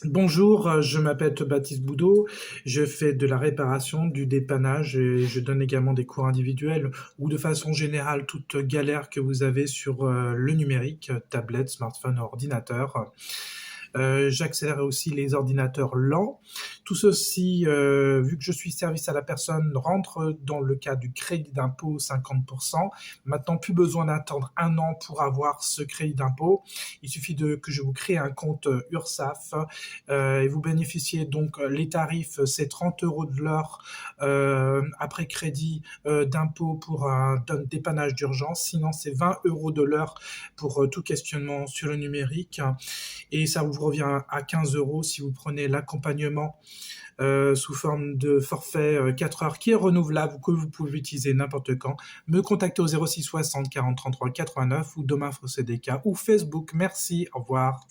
Bonjour, je m'appelle Baptiste Boudot, je fais de la réparation, du dépannage et je donne également des cours individuels ou de façon générale toute galère que vous avez sur le numérique, tablette, smartphone, ordinateur. J'accélère aussi les ordinateurs lents. Tout ceci, vu que je suis service à la personne, rentre dans le cas du crédit d'impôt 50%. Maintenant, plus besoin d'attendre un an pour avoir ce crédit d'impôt. Il suffit que je vous crée un compte URSSAF et vous bénéficiez donc les tarifs, c'est 30 euros de l'heure après crédit d'impôt pour un dépannage d'urgence. Sinon, c'est 20 euros de l'heure pour tout questionnement sur le numérique. Et ça vous revient à 15 euros si vous prenez l'accompagnement sous forme de forfait 4 heures qui est renouvelable, que vous pouvez utiliser n'importe quand. Me contacter au 06 60 40 33 89 ou Demain CDK ou Facebook. Merci, au revoir.